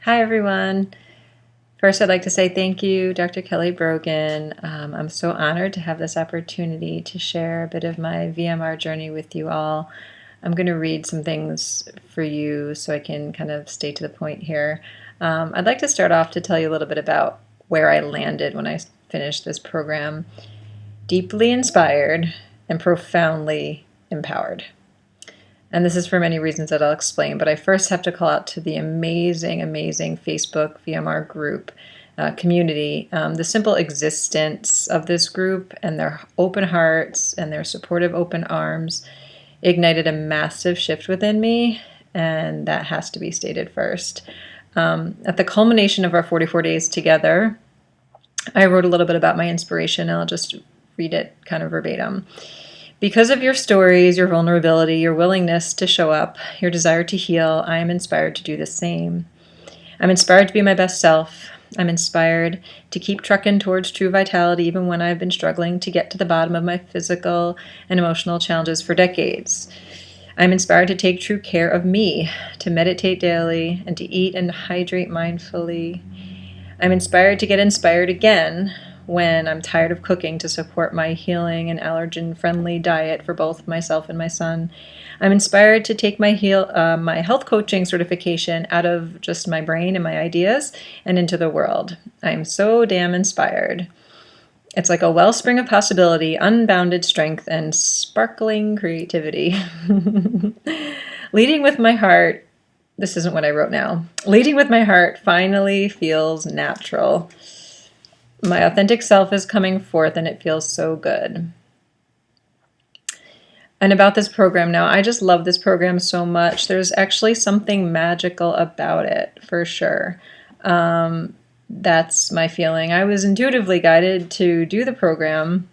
Hi, everyone. First, I'd like to say thank you, Dr. Kelly Brogan. I'm so honored to have this opportunity to share a bit of my VMR journey with you all. I'm going to read some things for you so I can kind of stay to the point here. I'd like to start off to tell you a little bit about where I landed when I finished this program. Deeply inspired and profoundly empowered. And this is for many reasons that I'll explain, but I first have to call out to the amazing, amazing Facebook VMR group community. The simple existence of this group and their open hearts and their supportive open arms ignited a massive shift within me, and that has to be stated first. At the culmination of our 44 days together, I wrote a little bit about my inspiration, and I'll just read it kind of verbatim. Because of your stories, your vulnerability, your willingness to show up, your desire to heal, I am inspired to do the same. I'm inspired to be my best self. I'm inspired to keep trucking towards true vitality even when I've been struggling to get to the bottom of my physical and emotional challenges for decades. I'm inspired to take true care of me, to meditate daily, and to eat and hydrate mindfully. I'm inspired to get inspired again when I'm tired of cooking to support my healing and allergen-friendly diet for both myself and my son. I'm inspired to take my health coaching certification out of just my brain and my ideas and into the world. I'm so damn inspired. It's like a wellspring of possibility, unbounded strength, and sparkling creativity. Leading with my heart, this isn't what I wrote now. Leading with my heart finally feels natural. My authentic self is coming forth and it feels so good. And about this program now, I just love this program so much. There's actually something magical about it, for sure. That's my feeling. I was intuitively guided to do the program.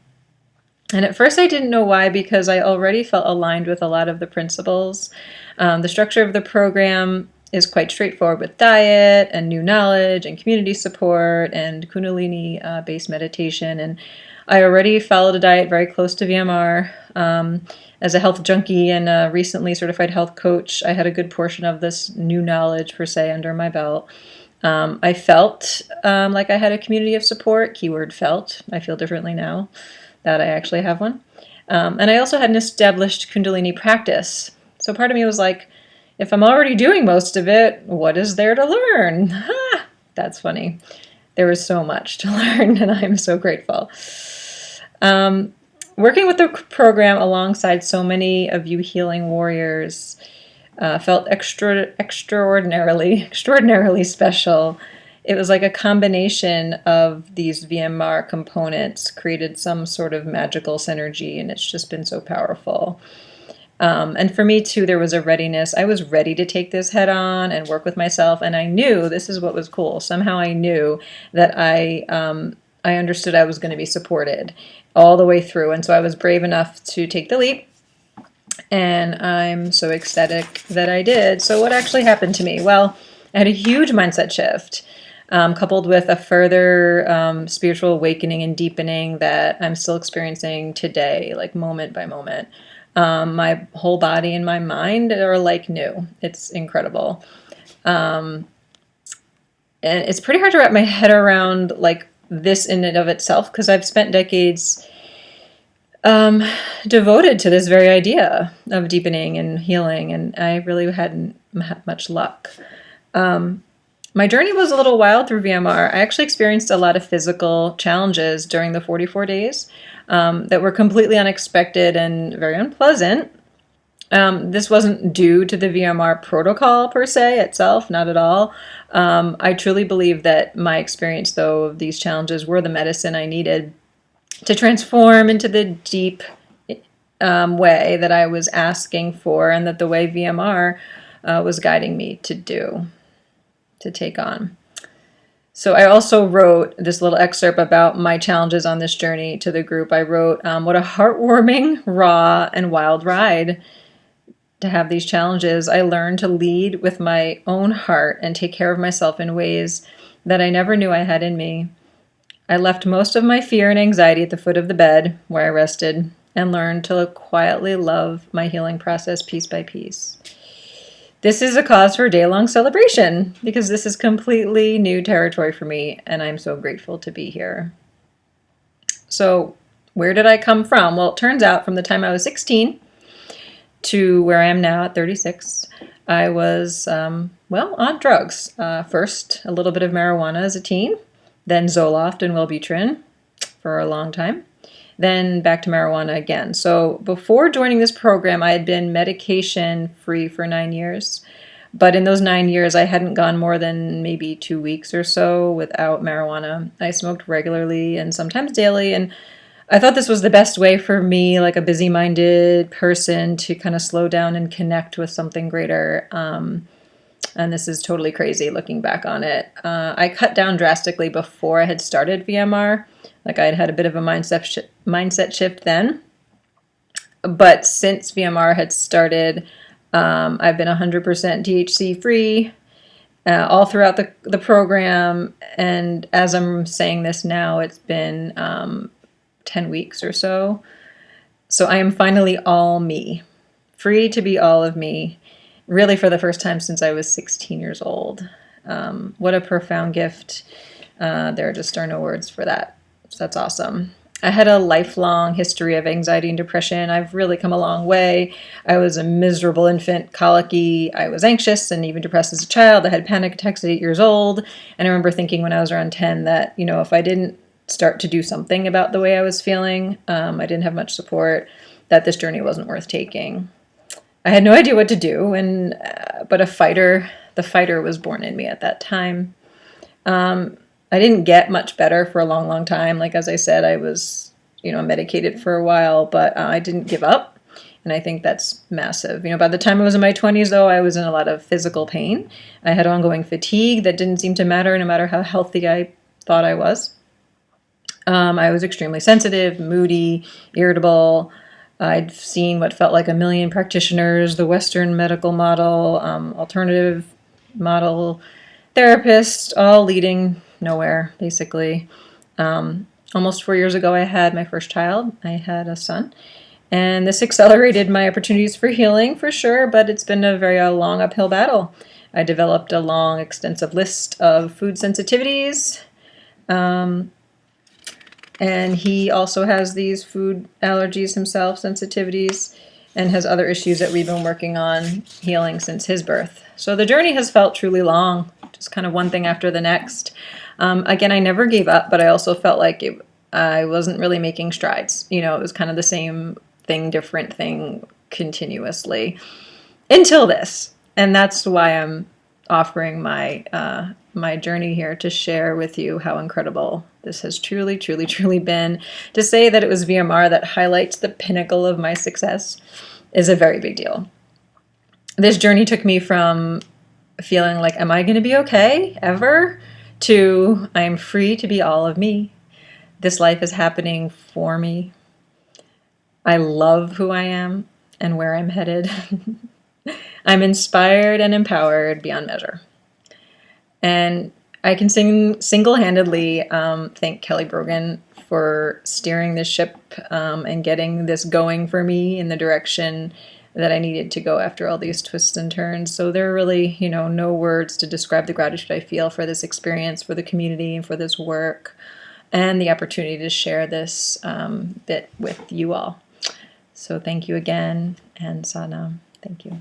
And at first I didn't know why, because I already felt aligned with a lot of the principles. The structure of the program is quite straightforward with diet and new knowledge and community support and Kundalini-based meditation. And I already followed a diet very close to VMR. As a health junkie and a recently certified health coach, I had a good portion of this new knowledge, per se, under my belt. I felt like I had a community of support. Keyword felt. I feel differently now that I actually have one. And I also had an established Kundalini practice. So part of me was like, if I'm already doing most of it, what is there to learn? That's funny. There was so much to learn, and I'm so grateful. Working with the program alongside so many of you healing warriors felt extraordinarily special. It was like a combination of these VMR components created some sort of magical synergy, and it's just been so powerful. And for me too, there was a readiness. I was ready to take this head on and work with myself. And I knew, this is what was cool. Somehow I knew that I understood I was going to be supported all the way through. And so I was brave enough to take the leap. And I'm so ecstatic that I did. So what actually happened to me? Well, I had a huge mindset shift, coupled with a further spiritual awakening and deepening that I'm still experiencing today, like moment by moment. My whole body and my mind are like new. It's incredible. And it's pretty hard to wrap my head around like this in and of itself, because I've spent decades devoted to this very idea of deepening and healing, and I really hadn't had much luck. My journey was a little wild through VMR. I actually experienced a lot of physical challenges during the 44 days that were completely unexpected and very unpleasant. This wasn't due to the VMR protocol per se itself, not at all. I truly believe that my experience, though, of these challenges were the medicine I needed to transform into the deep way that I was asking for, and that the way VMR was guiding me to do, to take on. So I also wrote this little excerpt about my challenges on this journey to the group. I wrote, what a heartwarming, raw, and wild ride to have these challenges. I learned to lead with my own heart and take care of myself in ways that I never knew I had in me. I left most of my fear and anxiety at the foot of the bed where I rested and learned to quietly love my healing process piece by piece. this is a cause for a day-long celebration because this is completely new territory for me, and I'm so grateful to be here. So where did I come from? Well, it turns out from the time I was 16 to where I am now at 36, I was, on drugs. First, a little bit of marijuana as a teen, then Zoloft and Wellbutrin for a long time, then back to marijuana again. So before joining this program, I had been medication-free for 9 years. But in those 9 years, I hadn't gone more than maybe 2 weeks or so without marijuana. I smoked regularly and sometimes daily, and I thought this was the best way for me, like a busy-minded person, to kind of slow down and connect with something greater. And this is totally crazy looking back on it. I cut down drastically before I had started VMR. Like I had had a bit of a mindset shift then. But since VMR had started, I've been 100% THC free all throughout the program. And as I'm saying this now, it's been 10 weeks or so. So I am finally all me, free to be all of me, really for the first time since I was 16 years old. What a profound gift. There just are no words for that. So that's awesome. I had a lifelong history of anxiety and depression. I've really come a long way. I was a miserable infant, colicky. I was anxious and even depressed as a child. I had panic attacks at 8 years old. And I remember thinking when I was around 10 that, if I didn't start to do something about the way I was feeling, I didn't have much support, that this journey wasn't worth taking. I had no idea what to do, but the fighter was born in me at that time. I didn't get much better for a long, long time. Like, as I said, I was, medicated for a while, but I didn't give up. And I think that's massive. By the time I was in my 20s, though, I was in a lot of physical pain. I had ongoing fatigue that didn't seem to matter no matter how healthy I thought I was. I was extremely sensitive, moody, irritable. I'd seen what felt like a million practitioners, the Western medical model, alternative model therapists, all leading nowhere, basically. Almost 4 years ago, I had my first child. I had a son. And this accelerated my opportunities for healing, for sure, but it's been a very long uphill battle. I developed a long, extensive list of food sensitivities. And he also has these food allergies himself, sensitivities, and has other issues that we've been working on healing since his birth. So the journey has felt truly long, just kind of one thing after the next. Again, I never gave up, but I also felt like I wasn't really making strides. It was kind of the same thing, different thing continuously until this. And that's why I'm offering my journey here to share with you how incredible this has truly, truly, truly been. To say that it was VMR that highlights the pinnacle of my success is a very big deal. This journey took me from feeling like, am I going to be okay ever? To I'm free to be all of me. This life is happening for me. I love who I am and where I'm headed. I'm inspired and empowered beyond measure. And I can single-handedly thank Kelly Brogan for steering this ship and getting this going for me in the direction that I needed to go after all these twists and turns. So there are really, no words to describe the gratitude I feel for this experience, for the community, and for this work, and the opportunity to share this bit with you all. So thank you again, and Sadhana. Thank you.